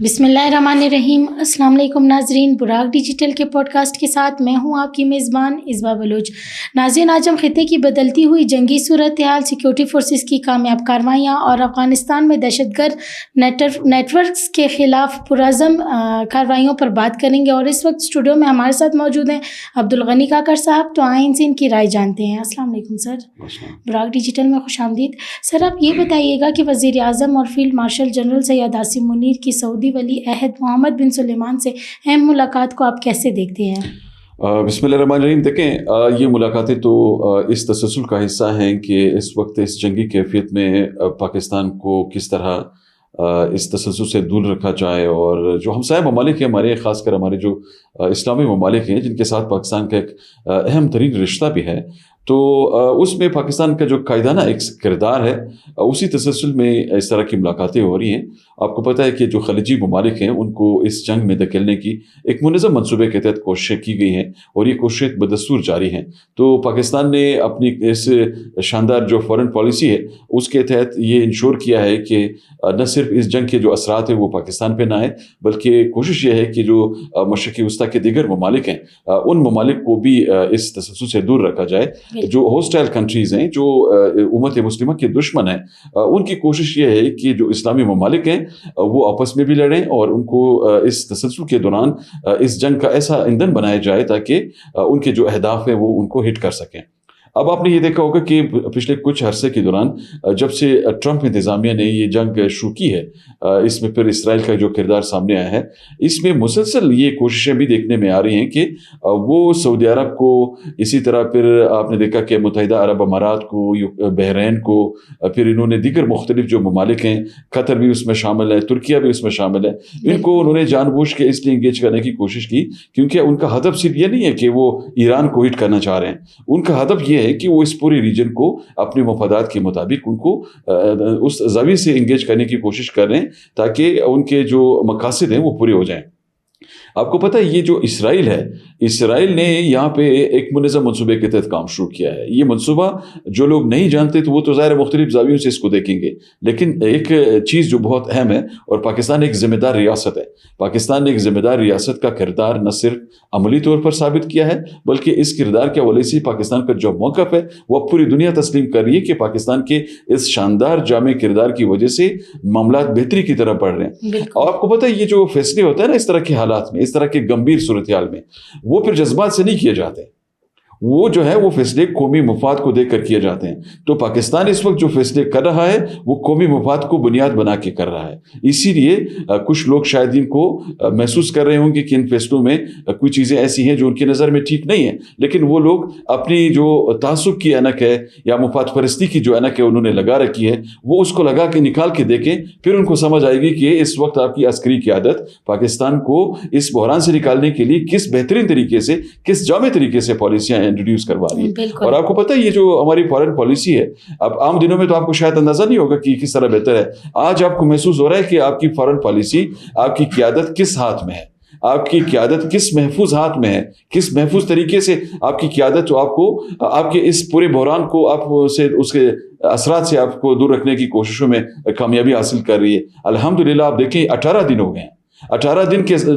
بسم اللہ الرحمن الرحیم۔ السلام علیکم ناظرین، براق ڈیجیٹل کے پوڈ کاسٹ کے ساتھ میں ہوں آپ کی میزبان اصبا بلوچ۔ ناظرین، آج ہم خطے کی بدلتی ہوئی جنگی صورتحال، سیکیورٹی فورسز کی کامیاب کارروائیاں اور افغانستان میں دہشت گرد نیٹ ورکس کے خلاف پرعزم کارروائیوں پر بات کریں گے، اور اس وقت اسٹوڈیو میں ہمارے ساتھ موجود ہیں عبدالغنی کاکڑ صاحب۔ تو آئیں سے ان کی رائے جانتے ہیں۔ السلام علیکم سر، براق ڈیجیٹل میں خوش آمدید۔ سر، آپ یہ بتائیے گا کہ وزیر اعظم اور field marshal general Syed Asim Munir کی سعودی ولی عہد محمد بن سلیمان سے اہم ملاقات کو آپ کیسے دیکھتے ہیں؟ بسم اللہ الرحمن الرحیم۔ دیکھیں، یہ ملاقاتیں تو اس تسلسل کا حصہ ہیں کہ اس وقت اس جنگی کیفیت میں پاکستان کو کس طرح اس تسلسل سے دور رکھا جائے، اور جو ہمسایہ ممالک ہیں ہمارے، خاص کر ہمارے جو اسلامی ممالک ہیں جن کے ساتھ پاکستان کا ایک اہم ترین رشتہ بھی ہے، تو اس میں پاکستان کا جو قائدانہ ایک کردار ہے، اسی تسلسل میں اس طرح کی ملاقاتیں ہو رہی ہیں۔ آپ کو پتہ ہے کہ جو خلیجی ممالک ہیں ان کو اس جنگ میں دھکیلنے کی ایک منظم منصوبے کے تحت کوششیں کی گئی ہیں، اور یہ کوششیں بدستور جاری ہیں۔ تو پاکستان نے اپنی اس شاندار جو فارن پالیسی ہے اس کے تحت یہ انشور کیا ہے کہ نہ صرف اس جنگ کے جو اثرات ہیں وہ پاکستان پہ نہ آئیں، بلکہ کوشش یہ ہے کہ جو مشرقی وسطیٰ کے دیگر ممالک ہیں ان ممالک کو بھی اس تسلسل سے دور رکھا جائے۔ جو ہوسٹائل کنٹریز ہیں، جو امت مسلمہ کے دشمن ہیں، ان کی کوشش یہ ہے کہ جو اسلامی ممالک ہیں وہ آپس میں بھی لڑیں، اور ان کو اس تسلسل کے دوران اس جنگ کا ایسا ایندھن بنایا جائے تاکہ ان کے جو اہداف ہیں وہ ان کو ہٹ کر سکیں۔ اب آپ نے یہ دیکھا ہوگا کہ پچھلے کچھ عرصے کے دوران جب سے ٹرمپ انتظامیہ نے یہ جنگ شروع کی ہے، اس میں پھر اسرائیل کا جو کردار سامنے آیا ہے، اس میں مسلسل یہ کوششیں بھی دیکھنے میں آ رہی ہیں کہ وہ سعودی عرب کو، اسی طرح پھر آپ نے دیکھا کہ متحدہ عرب امارات کو، بحرین کو، پھر انہوں نے دیگر مختلف جو ممالک ہیں، قطر بھی اس میں شامل ہے، ترکیہ بھی اس میں شامل ہے، ان کو انہوں نے جان بوجھ کے اس لیے انگیج کرنے کی کوشش کی کیونکہ ان کا ہدف صرف یہ نہیں ہے کہ وہ ایران کو ہٹ کرنا چاہ رہے ہیں، ان کا ہدف یہ ہے کہ وہ اس پورے ریجن کو اپنے مفادات کے مطابق ان کو اس زاویے سے انگیج کرنے کی کوشش کر رہے ہیں تاکہ ان کے جو مقاصد ہیں وہ پورے ہو جائیں۔ آپ کو پتہ ہے یہ جو اسرائیل ہے، اسرائیل نے یہاں پہ ایک منظم منصوبے کے تحت کام شروع کیا ہے۔ یہ منصوبہ جو لوگ نہیں جانتے تو وہ تو ظاہر مختلف زاویوں سے اس کو دیکھیں گے، لیکن ایک چیز جو بہت اہم ہے، اور پاکستان ایک ذمہ دار ریاست ہے، پاکستان نے ایک ذمہ دار ریاست کا کردار نہ صرف عملی طور پر ثابت کیا ہے بلکہ اس کردار کے حوالے سے پاکستان کا جو موقف ہے وہ پوری دنیا تسلیم کر رہی ہے کہ پاکستان کے اس شاندار جامع کردار کی وجہ سے معاملات بہتری کی طرف بڑھ رہے ہیں۔ اور آپ کو پتہ ہے یہ جو فیصلے ہوتے ہیں نا اس طرح کے حالات میں، اس طرح کے گمبھیر صورتحال میں، وہ پھر جذبات سے نہیں کیے جاتے، وہ جو ہے وہ فیصلے قومی مفاد کو دیکھ کر کیے جاتے ہیں۔ تو پاکستان اس وقت جو فیصلے کر رہا ہے وہ قومی مفاد کو بنیاد بنا کے کر رہا ہے، اسی لیے کچھ لوگ شاید ان کو محسوس کر رہے ہوں گے کہ ان فیصلوں میں کوئی چیزیں ایسی ہیں جو ان کی نظر میں ٹھیک نہیں ہیں، لیکن وہ لوگ اپنی جو تعصب کی اینک ہے یا مفاد پرستی کی جو اینک ہے انہوں نے لگا رکھی ہے، وہ اس کو لگا کے نکال کے دیکھیں، پھر ان کو سمجھ آئے گی کہ اس وقت آپ کی عسکری قیادت پاکستان کو اس بحران سے نکالنے کے لیے کس بہترین طریقے سے، کس جامع طریقے سے پالیسیاں انٹروڈیوس کروا رہی ہے۔ اور آپ کو پتہ ہے یہ جو ہماری فارن پالیسی ہے، اب عام دنوں میں تو آپ کو شاید اندازہ نہیں ہوگا کہ کس طرح بہتر ہے، آج آپ کو محسوس ہو رہا ہے کہ آپ کی فارن پالیسی، آپ کی قیادت کس ہاتھ میں ہے، آپ کی قیادت کس محفوظ ہاتھ میں ہے، کس محفوظ طریقے سے آپ کی قیادت جو آپ کو آپ کے اس پورے بحران کو آپ سے اس کے اثرات سے آپ کو دور رکھنے کی کوششوں میں کامیابی حاصل کر رہی ہے۔ الحمدللہ آپ دیکھیں 18 دن ہو گئے ہیں، 18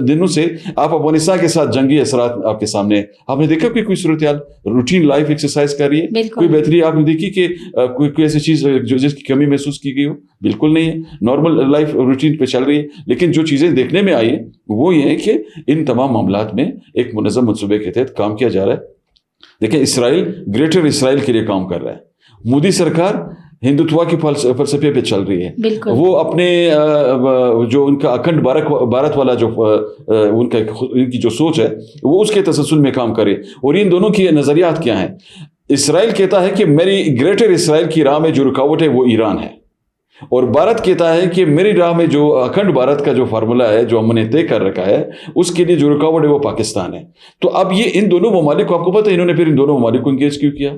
دنوں سے آپ افغانستان کے ساتھ جنگی اثرات آپ کے سامنے، آپ نے دیکھا کہ کوئی صورتحال روٹین لائف ایکسرسائز کر رہی ہے، کوئی بہتری آپ نے دیکھی کہ کوئی ایسی چیز جس کی کمی محسوس کی گئی ہو؟ بالکل نہیں ہے، نارمل لائف روٹین پہ چل رہی ہے۔ لیکن جو چیزیں دیکھنے میں آئی ہیں وہ یہ ہے کہ ان تمام معاملات میں ایک منظم منصوبے کے تحت کام کیا جا رہا ہے۔ دیکھیں، اسرائیل گریٹر اسرائیل کے لیے کام کر رہا ہے، مودی سرکار ہندوتوا کے فلسفے پہ چل رہی ہے، وہ اپنے جو ان کا اکھنڈ بھارت والا جو ان کی جو سوچ ہے وہ اس کے تسلسل میں کام کرے۔ اور ان دونوں کی نظریات کیا ہیں؟ اسرائیل کہتا ہے کہ میری گریٹر اسرائیل کی راہ میں جو رکاوٹ ہے وہ ایران ہے، اور بھارت کہتا ہے کہ میری راہ میں جو اکھنڈ بھارت کا جو فارمولہ ہے جو ہم نے طے کر رکھا ہے اس کے لیے جو رکاوٹ ہے وہ پاکستان ہے۔ تو اب یہ ان دونوں ممالک کو، آپ کو پتہ ہے انہوں نے پھر ان دونوں ممالک کو انگیج کیوں کیا؟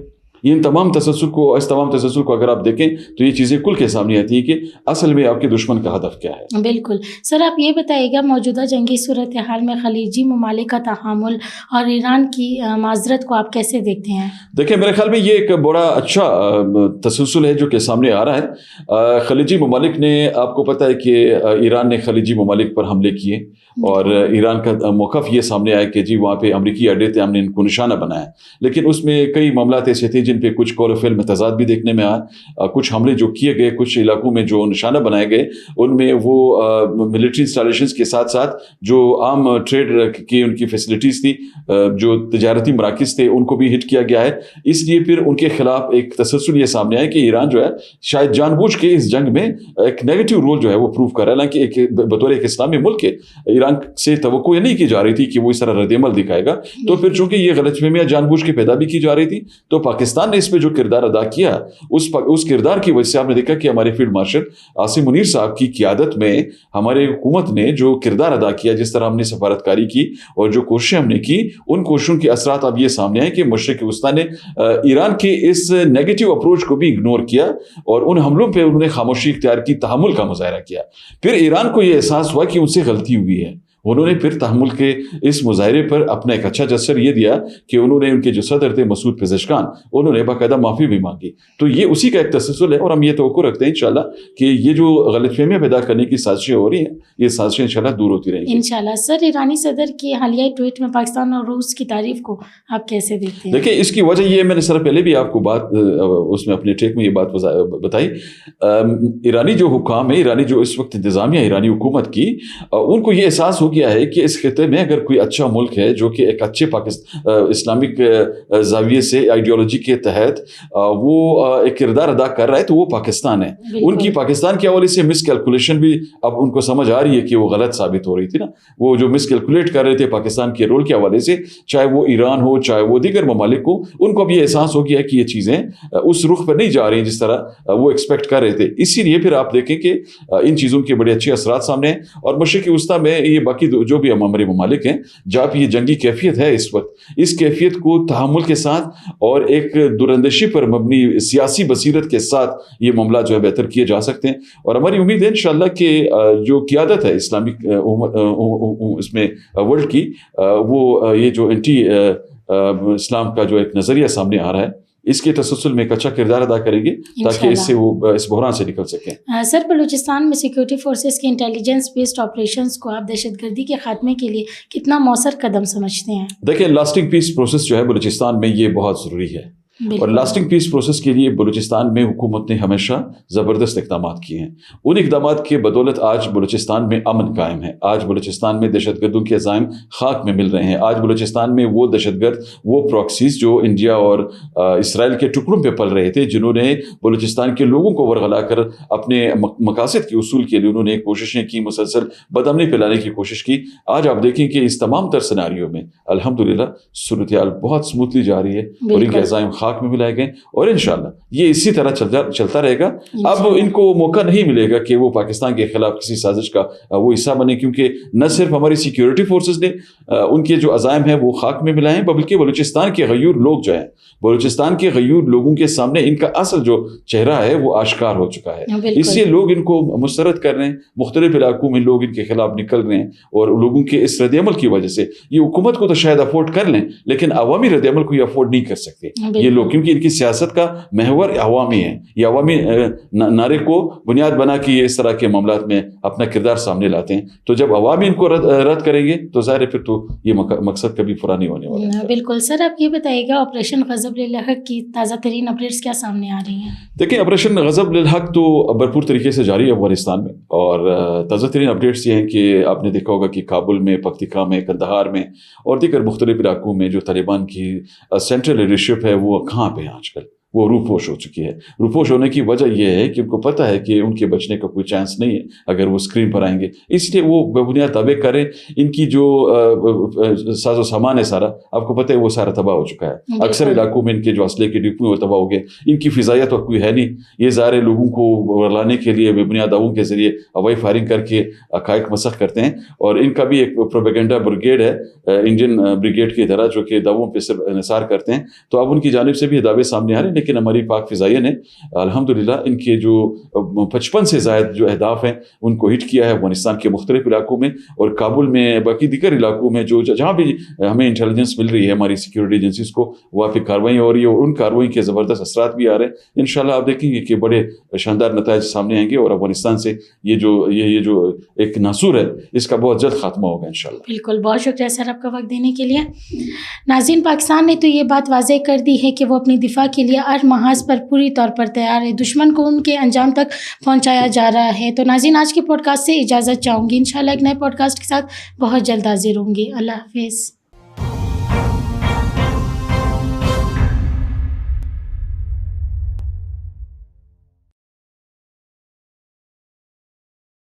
ان تمام تسلسل کو اگر آپ دیکھیں تو یہ چیزیں کل کے سامنے آتی ہیں کہ اصل میں آپ کے دشمن کا ہدف کیا ہے. بالکل سر، آپ یہ بتائیے گا موجودہ جنگی صورتحال میں خلیجی ممالک کا تحامل اور ایران کی معذرت کو آپ کیسے دیکھتے ہیں؟ دیکھیں میرے خیال میں یہ ایک بڑا اچھا تسلسل ہے جو کہ سامنے آ رہا ہے. خلیجی ممالک نے، آپ کو پتہ ہے کہ ایران نے خلیجی ممالک پر حملے کیے اور ایران کا موقف یہ سامنے آیا کہ جی وہاں پہ امریکی اڈے تھے، ہم نے ان کو نشانہ بنایا. لیکن اس میں کئی معاملات ایسے تھے جن پہ کچھ قول و فعل میں تضاد بھی دیکھنے میں آیا. کچھ حملے جو کیے گئے کچھ علاقوں میں جو نشانہ بنائے گئے ان میں وہ ملٹری انسٹالیشنز کے ساتھ ساتھ جو عام ٹریڈ کی ان کی فیسلٹیز تھی، جو تجارتی مراکز تھے، ان کو بھی ہٹ کیا گیا ہے. اس لیے پھر ان کے خلاف ایک تسلسل یہ سامنے آیا کہ ایران جو ہے شاید جان بوجھ کے اس جنگ میں ایک نیگیٹو رول جو ہے وہ پروو کر رہا ہے. حالانکہ بطور ایک اسلامی ملک ہے، ایران سے توقع یہ نہیں کی جا رہی تھی کہ وہ اس طرح رد عمل دکھائے گا. تو پھر چونکہ یہ غلط فہمیاں جان بوجھ کے پیدا بھی کی جا رہی تھی، تو پاکستان نے اس میں جو کردار ادا کیا اس کردار کی وجہ سے آپ نے دیکھا کہ ہمارے فیلڈ مارشل عاصم منیر صاحب کی قیادت میں ہمارے حکومت نے جو کردار ادا کیا، جس طرح ہم نے سفارتکاری کی اور جو کوششیں ہم نے کی، ان کوششوں کے اثرات اب یہ سامنے آئے کہ مشرق وسطیٰ نے ایران کے اس نیگیٹو اپروچ کو بھی اگنور کیا اور ان حملوں پہ انہوں نے خاموشی اختیار کی، تحمل کا مظاہرہ کیا. پھر ایران کو یہ احساس ہوا کہ ان سے غلطی ہوئی ہے. انہوں نے پھر تحمل کے اس مظاہرے پر اپنا ایک اچھا جسر یہ دیا کہ انہوں نے ان کے جو صدر تھے مسعود پزشکان، انہوں نے باقاعدہ معافی بھی مانگی. تو یہ اسی کا ایک تسلسل ہے اور ہم یہ توقع رکھتے ہیں انشاءاللہ کہ یہ جو غلط فہمیاں پیدا کرنے کی سازشیں ہو رہی ہیں، یہ سازشیں انشاءاللہ دور ہوتی رہیں گی انشاءاللہ. سر، ایرانی صدر کی حالیہ ٹویٹ میں پاکستان اور روس کی تعریف کو آپ کیسے دیکھتے ہیں؟ دیکھیں اس کی وجہ یہ، میں نے سر پہلے بھی آپ کو بات اس میں اپنے ٹیک میں یہ بات بتائی. ایرانی جو حکام ہے، ایرانی جو اس وقت انتظامیہ ایرانی حکومت کی، ان کو یہ احساس ہو گیا ہے کہ اس خطے میں اگر کوئی اچھا ملک ہے جو کہ ایک اچھے اسلامک زاویے سے آئیڈیالوجی کے تحت وہ ایک کردار ادا کر رہا ہے تو وہ پاکستان ہے. ان کی پاکستان کے حوالے سے مس کیلکولیشن بھی اب ان کو سمجھ آ رہی ہے کہ وہ غلط ثابت ہو رہی تھی نا. وہ جو مس کیلکولیٹ کر رہے تھے پاکستان کے رول کے حوالے سے، چاہے وہ ایران ہو چاہے وہ دیگر ممالک ہو، ان کو اب یہ احساس ہو گیا ہے کہ یہ چیزیں اس رخ پر نہیں جا رہی جس طرح وہ ایکسپیکٹ کر رہے تھے. اسی لیے پھر آپ دیکھیں کہ ان چیزوں کے بڑے اچھے اثرات سامنے ہیں. اور مشرقی وسطیٰ میں یہ باقی جو بھی ہمارے ممالک ہیں جہاں پہ یہ جنگی کیفیت ہے اس وقت، اس کیفیت کو تحمل کے ساتھ اور ایک دوراندیشی پر مبنی سیاسی بصیرت کے ساتھ یہ معاملات جو ہے بہتر کیے جا سکتے ہیں. اور ہماری امید ہے انشاءاللہ کہ جو قیادت ہے اسلامک اس میں ورلڈ کی، وہ یہ جو اینٹی اسلام کا جو ایک نظریہ سامنے آ رہا ہے، اس کے تسلسل میں ایک اچھا کردار ادا کریں گے تاکہ اس سے وہ اس بحران سے نکل سکیں. سر، بلوچستان میں سیکیورٹی فورسز کے انٹیلیجنس بیسڈ آپریشنز کو آپ دہشت گردی کے خاتمے کے لیے کتنا مؤثر قدم سمجھتے ہیں؟ دیکھیں لاسٹنگ پیس پروسیس جو ہے بلوچستان میں یہ بہت ضروری ہے. اور لاسٹنگ پیس پروسیس کے لیے بلوچستان میں حکومت نے ہمیشہ زبردست اقدامات کیے ہیں. ان اقدامات کے بدولت آج بلوچستان میں امن قائم ہے. آج بلوچستان میں دہشت گردوں کے عزائم خاک میں مل رہے ہیں. آج بلوچستان میں وہ دہشت گرد، وہ پراکسیز جو انڈیا اور اسرائیل کے ٹکڑوں پہ پل رہے تھے، جنہوں نے بلوچستان کے لوگوں کو ورغلا کر اپنے مقاصد کے اصول کے لیے انہوں نے کوششیں کی، مسلسل بدامنی پھیلانے کی کوشش کی. آج آپ دیکھیں کہ اس تمام تر سیناریو میں الحمدللہ صورتحال بہت سموتھلی جاری ہے اور ان کے عزائم خاک میں ملائے گئے اور انشاءاللہ یہ اسی طرح چلتا رہے گا. اب ان کو موقع نہیں ملے گا کہ وہ پاکستان کے خلاف کسی سازش کا وہ حصہ بنے، کیونکہ نہ صرف ہماری سیکیورٹی فورسز نے ان کے جو عزائم ہیں وہ خاک میں ملائے ہیں، بلکہ بلوچستان کے غیور لوگ جو ہیں، بلوچستان کے غیور لوگوں کے سامنے ان کا اصل جو چہرہ ہے وہ آشکار ہو چکا ہے. اس لیے لوگ ان کو مسترد کر رہے ہیں، مختلف علاقوں میں لوگ ان کے خلاف نکل رہے ہیں اور لوگوں کے اس رد عمل کی وجہ سے یہ حکومت کو تو شاید افورڈ کر لیں لیکن عوامی رد عمل کو یہ افورڈ نہیں کر سکتے یہ لوگ، کیونکہ ان کی سیاست کا محور عوامی ہے. یہ عوامی نعرے کو بنیاد بنا کے یہ اس طرح کے معاملات میں اپنا کردار سامنے لاتے ہیں. تو جب عوامی ان کو رد کریں گے تو ظاہر ہے پھر تو یہ مقصد کبھی پورا نہیں ہونے والا ہے. بالکل. سر، آپ یہ بتائیے گا آپریشن غضب للحق کی تازہ ترین اپڈیٹس کیا سامنے آ رہی ہیں؟ دیکھیں آپریشن غضب للحق تو بھرپور طریقے سے جاری ہے افغانستان میں، اور تازہ ترین اپڈیٹس یہ ہیں کہ آپ نے دیکھا ہوگا کہ کابل میں، پکتیکا میں، کندہار میں اور دیگر مختلف علاقوں میں جو طالبان کی سینٹرل لیڈرشپ ہے وہ کہاں پہ ہے آج کل. وہ روپوش ہو چکی ہے۔ روپوش ہونے کی وجہ یہ ہے کہ ان کو پتہ ہے کہ ان کے بچنے کا کوئی چانس نہیں ہے اگر وہ اسکرین پر آئیں گے، اس لیے وہ بے بنیاد دعوے کریں۔ ان کی جو ساز و سامان ہے سارا، آپ کو پتہ ہے وہ سارا تباہ ہو چکا ہے۔ اکثر علاقوں میں ان کے جو اسلحے کے ڈپو وہ تباہ ہو گئے، ان کی فضائیہ تو کوئی ہے نہیں۔ یہ سارے لوگوں کو لانے کے لیے بے بنیاد دعووں کے ذریعے ہوائی فائرنگ کر کے حقائق مسخ کرتے ہیں، اور ان کا بھی ایک پروپیگنڈا بریگیڈ ہے انڈین بریگیڈ کی طرح، جو کہ دعووں پہ صرف انحصار کرتے ہیں۔ تو اب ان کی جانب سے بھی دعوے سامنے آ رہے ہیں، لیکن ہماری پاک فضائیہ نے الحمدللہ ان کے جو 55 سے زائد جو اہداف ہیں ان کو ہٹ کیا ہے افغانستان کے مختلف علاقوں میں، اور کابل میں، باقی دیگر علاقوں میں جو جہاں بھی ہمیں انٹیلیجنس مل رہی ہے ہماری سیکورٹی ایجنسیز کو، وہاں پہ کارروائی ہو رہی ہے، اور ان کارروائی کے زبردست اثرات بھی آ رہے ہیں۔ انشاءاللہ آپ دیکھیں گے کہ بڑے شاندار نتائج سامنے آئیں گے، اور افغانستان سے یہ جو ایک ناسور ہے اس کا بہت جلد خاتمہ ہوگا انشاءاللہ۔ بالکل، بہت شکریہ سر آپ کا وقت دینے کے لیے۔ ناظرین، پاکستان نے تو یہ بات واضح کر دی ہے کہ وہ اپنی دفاع کے لیے ہر محاذ پر پوری طور پر تیار ہے، دشمن کو ان کے انجام تک پہنچایا جا رہا ہے۔ تو ناظرین، آج کے پوڈ کاسٹ سے اجازت چاہوں گی، انشاءاللہ ایک نئے پوڈ کاسٹ کے ساتھ بہت جلد حاضر ہوں گی۔ اللہ حافظ۔